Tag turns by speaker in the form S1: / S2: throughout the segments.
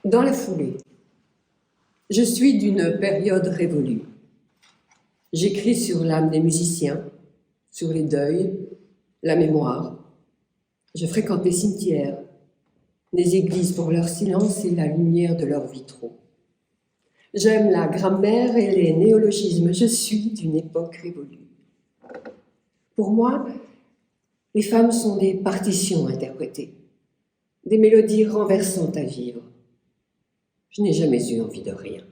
S1: Dans la foulée, je suis d'une période révolue. J'écris sur l'âme des musiciens, sur les deuils, la mémoire. Je fréquente les cimetières, les églises pour leur silence et la lumière de leurs vitraux. J'aime la grammaire et les néologismes. Je suis d'une époque révolue. Pour moi, les femmes sont des partitions interprétées, des mélodies renversantes à vivre. Je n'ai jamais eu envie de rien.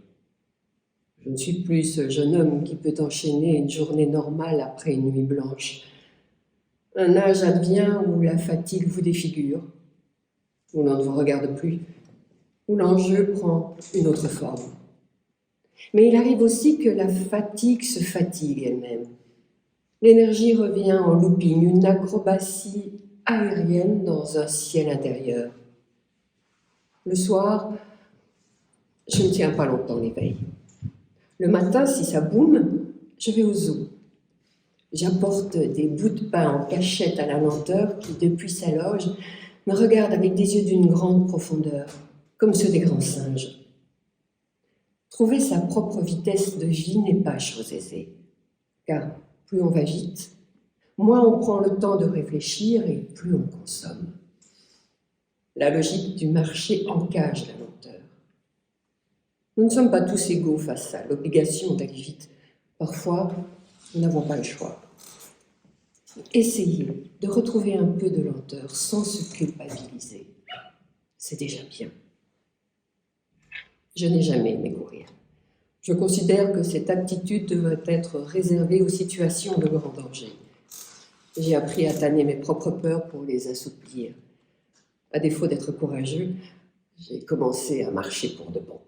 S1: Je ne suis plus ce jeune homme qui peut enchaîner une journée normale après une nuit blanche. Un âge advient où la fatigue vous défigure, où l'on ne vous regarde plus, où l'enjeu prend une autre forme. Mais il arrive aussi que la fatigue se fatigue elle-même. L'énergie revient en looping, une acrobatie aérienne dans un ciel intérieur. Le soir, je ne tiens pas longtemps l'éveil. Le matin, si ça boum, je vais au zoo. J'apporte des bouts de pain en cachette à la lenteur qui, depuis sa loge, me regarde avec des yeux d'une grande profondeur, comme ceux des grands singes. Trouver sa propre vitesse de vie n'est pas chose aisée, car plus on va vite, moins on prend le temps de réfléchir et plus on consomme. La logique du marché encage la lenteur. Nous ne sommes pas tous égaux face à l'obligation d'aller vite. Parfois, nous n'avons pas le choix. Essayez de retrouver un peu de lenteur sans se culpabiliser. C'est déjà bien. Je n'ai jamais aimé courir. Je considère que cette aptitude devrait être réservée aux situations de grand danger. J'ai appris à tanner mes propres peurs pour les assouplir. À défaut d'être courageux, j'ai commencé à marcher pour de bon.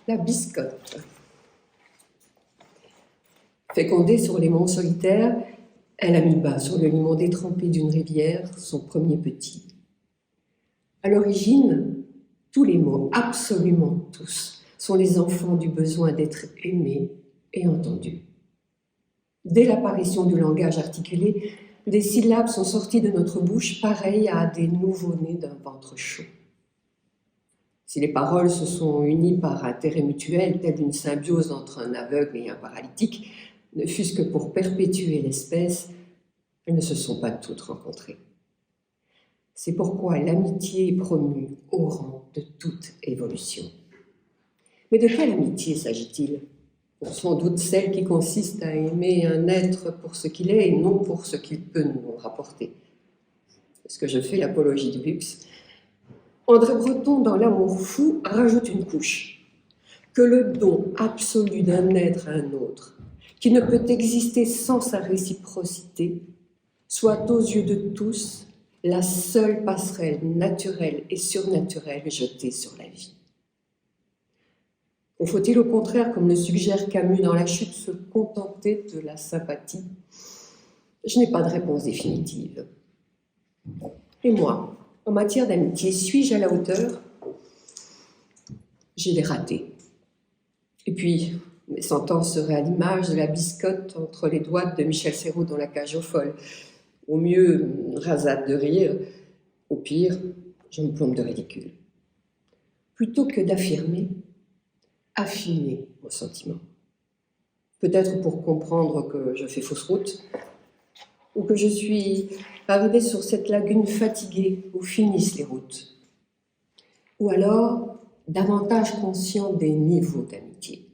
S1: La biscotte. Fécondée sur les monts solitaires, elle a mis bas sur le limon détrempé d'une rivière son premier petit. À l'origine, tous les mots, absolument tous, sont les enfants du besoin d'être aimés et entendus. Dès l'apparition du langage articulé, des syllabes sont sorties de notre bouche pareilles à des nouveau-nés d'un ventre chaud. Si les paroles se sont unies par intérêt mutuel, telle une symbiose entre un aveugle et un paralytique, ne fût-ce que pour perpétuer l'espèce, elles ne se sont pas toutes rencontrées. C'est pourquoi l'amitié est promue au rang de toute évolution. Mais de quelle amitié s'agit-il ? Sans doute celle qui consiste à aimer un être pour ce qu'il est et non pour ce qu'il peut nous rapporter. Est-ce que je fais l'apologie du luxe ? André Breton, dans L'amour fou, rajoute une couche. Que le don absolu d'un être à un autre, qui ne peut exister sans sa réciprocité, soit aux yeux de tous la seule passerelle naturelle et surnaturelle jetée sur la vie. Ou faut-il au contraire, comme le suggère Camus dans La Chute, se contenter de la sympathie ? Je n'ai pas de réponse définitive. Et moi, en matière d'amitié, suis-je à la hauteur ? J'ai des ratés. Et puis, mes sentences seraient à l'image de la biscotte entre les doigts de Michel Serrault dans La cage aux folles. Au mieux, rasade de rire. Au pire, je me plombe de ridicule. Plutôt que d'affirmer, affiner mon sentiment. Peut-être pour comprendre que je fais fausse route, ou que je suis arrivée sur cette lagune fatiguée où finissent les routes. Ou alors, davantage conscient des niveaux d'amitié.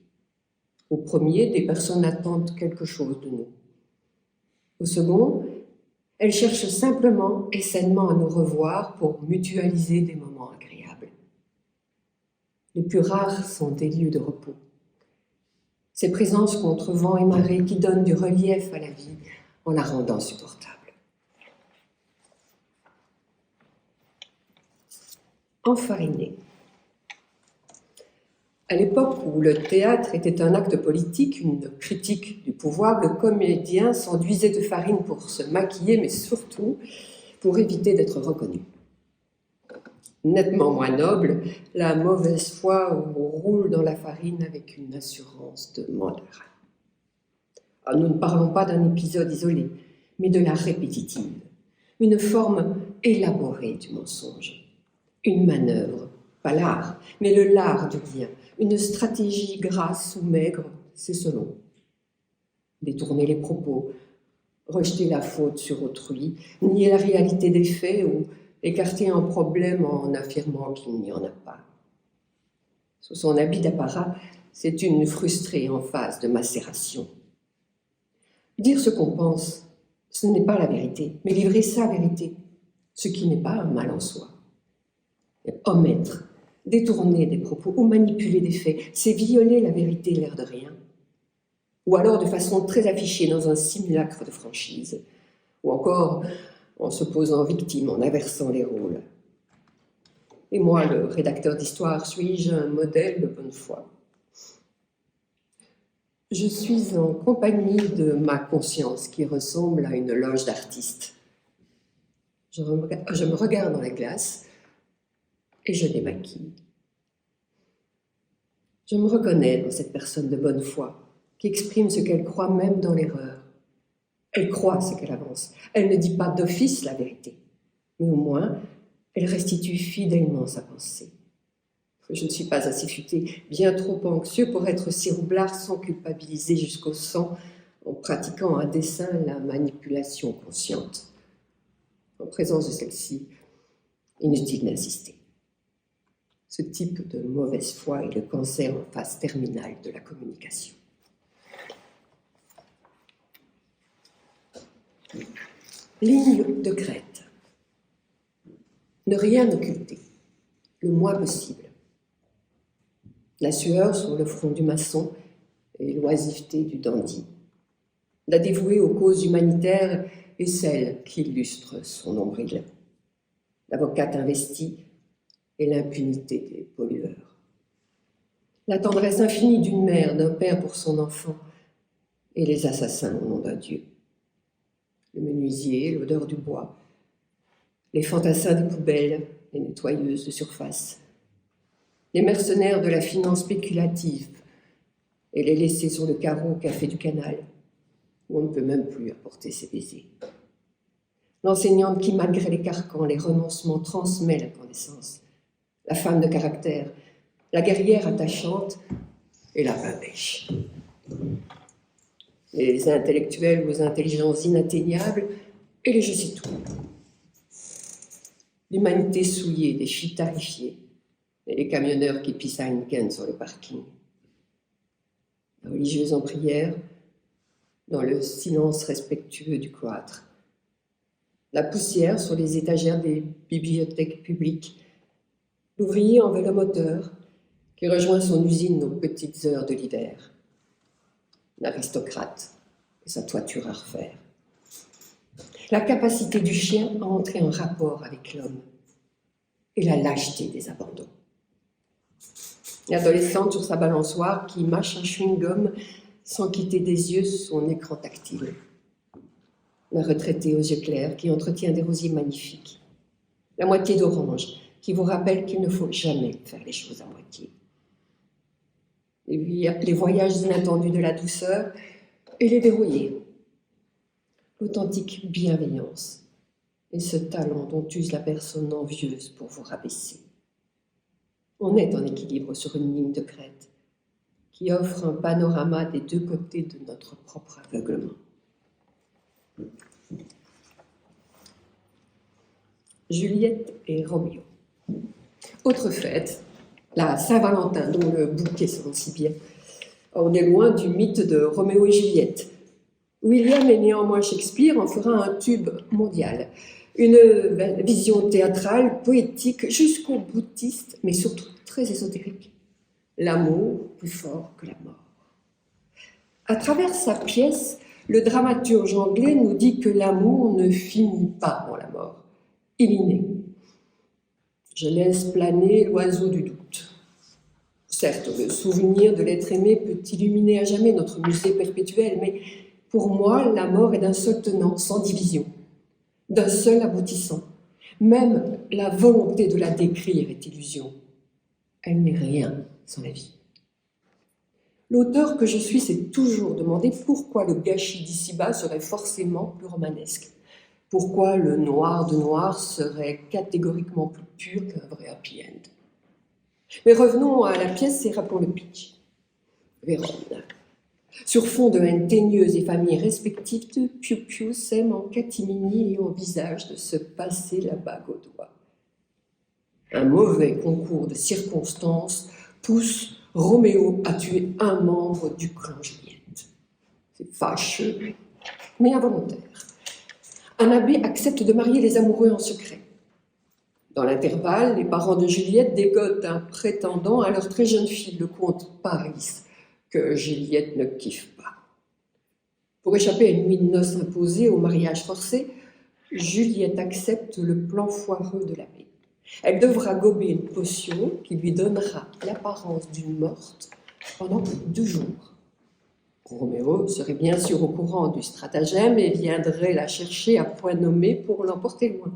S1: Au premier, des personnes attendent quelque chose de nous. Au second, elles cherchent simplement et sainement à nous revoir pour mutualiser des moments agréables. Les plus rares sont des lieux de repos. Ces présences contre vent et marée qui donnent du relief à la vie en la rendant supportable. Enfariner. À l'époque où le théâtre était un acte politique, une critique du pouvoir, le comédien s'enduisait de farine pour se maquiller, mais surtout pour éviter d'être reconnu. Nettement moins noble, la mauvaise foi roule dans la farine avec une assurance de mandarin. Nous ne parlons pas d'un épisode isolé, mais de la répétitive, une forme élaborée du mensonge, une manœuvre, pas l'art, mais le lard du bien, une stratégie grasse ou maigre, c'est selon. Détourner les propos, rejeter la faute sur autrui, nier la réalité des faits ou écarter un problème en affirmant qu'il n'y en a pas. Sous son habit d'apparat, c'est une frustrée en phase de macération. Dire ce qu'on pense, ce n'est pas la vérité, mais livrer sa vérité, ce qui n'est pas un mal en soi. Omettre, détourner des propos ou manipuler des faits, c'est violer la vérité l'air de rien. Ou alors de façon très affichée dans un simulacre de franchise, ou encore en se posant victime, en inversant les rôles. Et moi, le rédacteur d'histoire, suis-je un modèle de bonne foi? Je suis en compagnie de ma conscience qui ressemble à une loge d'artistes. Je me regarde dans la glace et je démaquille. Je me reconnais dans cette personne de bonne foi qui exprime ce qu'elle croit même dans l'erreur. Elle croit ce qu'elle avance. Elle ne dit pas d'office la vérité, mais au moins, elle restitue fidèlement sa pensée. Je ne suis pas assez futé, bien trop anxieux pour être si roublard sans culpabiliser jusqu'au sang en pratiquant à dessein la manipulation consciente. En présence de celle-ci, inutile d'insister. Ce type de mauvaise foi est le cancer en phase terminale de la communication. Ligne de crête. Ne rien occulter, le moins possible. La sueur sur le front du maçon et l'oisiveté du dandy. La dévouée aux causes humanitaires est celle qui illustre son nombril. L'avocate investie et l'impunité des pollueurs. La tendresse infinie d'une mère, d'un père pour son enfant et les assassins au nom d'un Dieu. Le menuisier, l'odeur du bois, les fantassins des poubelles, les nettoyeuses de surface, les mercenaires de la finance spéculative et les laissés sur le carreau au café du canal, où on ne peut même plus apporter ses baisers. L'enseignante qui, malgré les carcans, les renoncements, transmet la connaissance. La femme de caractère, la guerrière attachante et la pimpèche. Les intellectuels aux intelligences inatteignables et les je sais tout. L'humanité souillée des filles tarifées et les camionneurs qui pissent à Heineken sur le parking. La religieuse en prière, dans le silence respectueux du cloître. La poussière sur les étagères des bibliothèques publiques. L'ouvrier en vélomoteur qui rejoint son usine aux petites heures de l'hiver. L'aristocrate et sa toiture à refaire. La capacité du chien à entrer en rapport avec l'homme et la lâcheté des abandons. L'adolescente sur sa balançoire qui mâche un chewing-gum sans quitter des yeux son écran tactile. La retraitée aux yeux clairs qui entretient des rosiers magnifiques. La moitié d'orange qui vous rappelle qu'il ne faut jamais faire les choses à moitié. Et puis, les voyages inattendus de la douceur et les verrouillés. L'authentique bienveillance et ce talent dont use la personne envieuse pour vous rabaisser. On est en équilibre sur une ligne de crête qui offre un panorama des deux côtés de notre propre aveuglement. Juliette et Roméo. Autre fête, la Saint-Valentin, dont le bouquet sonne si bien. On est loin du mythe de Roméo et Juliette. William et néanmoins Shakespeare en fera un tube mondial. Une vision théâtrale, poétique, jusqu'au boutiste, mais surtout très ésotérique. L'amour plus fort que la mort. À travers sa pièce, le dramaturge anglais nous dit que l'amour ne finit pas dans la mort. Il y naît. Je laisse planer l'oiseau du doute. Certes, le souvenir de l'être aimé peut illuminer à jamais notre musée perpétuel, mais pour moi, la mort est d'un seul tenant, sans division, d'un seul aboutissant. Même la volonté de la décrire est illusion. Elle n'est rien sans la vie. L'auteur que je suis s'est toujours demandé pourquoi le gâchis d'ici-bas serait forcément plus romanesque. Pourquoi le noir de noir serait catégoriquement plus pur qu'un vrai happy end. Mais revenons à la pièce et rappelons le pitch. Vérone. Sur fond de haine teigneuse et familles respectives, Piu Piu s'aime en catimini et envisage de se passer la bague au doigt. Un mauvais concours de circonstances pousse Roméo à tuer un membre du clan Juliette. C'est fâcheux, mais involontaire. Un abbé accepte de marier les amoureux en secret. Dans l'intervalle, les parents de Juliette dégotent un prétendant à leur très jeune fille, le comte Paris, que Juliette ne kiffe pas. Pour échapper à une nuit de noces imposée au mariage forcé, Juliette accepte le plan foireux de l'abbé. Elle devra gober une potion qui lui donnera l'apparence d'une morte pendant 2 jours. Roméo serait bien sûr au courant du stratagème et viendrait la chercher à point nommé pour l'emporter loin.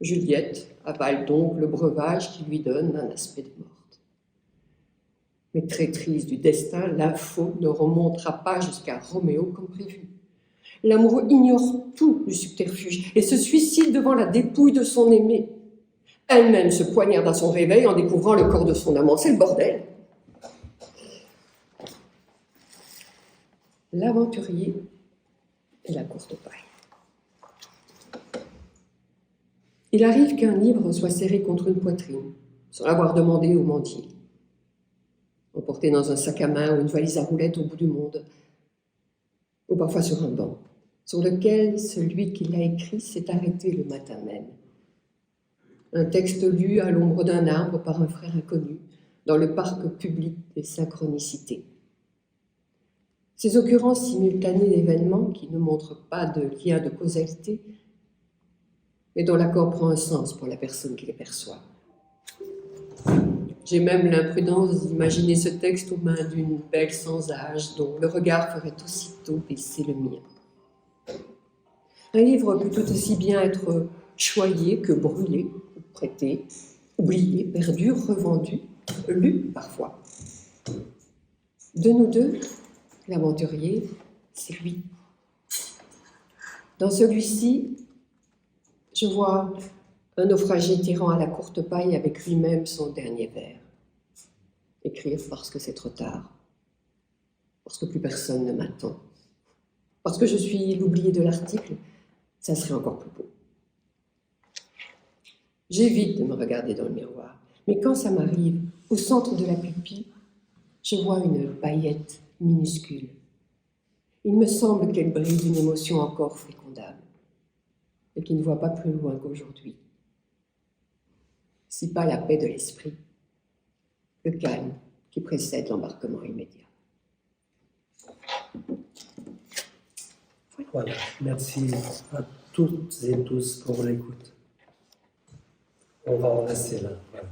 S1: Juliette avale donc le breuvage qui lui donne un aspect de morte. Mais traîtrise du destin, l'info ne remontera pas jusqu'à Roméo comme prévu. L'amoureux ignore tout du subterfuge et se suicide devant la dépouille de son aimé. Elle-même se poignarde à son réveil en découvrant le corps de son amant. C'est le bordel. L'aventurier et la courte paille. Il arrive qu'un livre soit serré contre une poitrine, sans l'avoir demandé au mendier. Emporté dans un sac à main ou une valise à roulettes au bout du monde, ou parfois sur un banc, sur lequel celui qui l'a écrit s'est arrêté le matin même. Un texte lu à l'ombre d'un arbre par un frère inconnu, dans le parc public des synchronicités. Ces occurrences simultanées d'événements qui ne montrent pas de lien de causalité, mais dont l'accord prend un sens pour la personne qui les perçoit. J'ai même l'imprudence d'imaginer ce texte aux mains d'une belle sans âge, dont le regard ferait aussitôt baisser le mien. Un livre peut tout aussi bien être choyé que brûlé, prêté, oublié, perdu, revendu, lu parfois. De nous deux, l'aventurier, c'est lui. Dans celui-ci, je vois un naufragé tirant à la courte paille avec lui-même son dernier vers. Écrire parce que c'est trop tard, parce que plus personne ne m'attend, parce que je suis l'oublié de l'article, ça serait encore plus beau. J'évite de me regarder dans le miroir, mais quand ça m'arrive, au centre de la pupille, je vois une paillette minuscule. Il me semble qu'elle brille d'une émotion encore fécondable, et qui ne voit pas plus loin qu'aujourd'hui. Si pas la paix de l'esprit, le calme qui précède l'embarquement immédiat.
S2: Voilà, merci à toutes et tous pour l'écoute. On va en rester là. Voilà.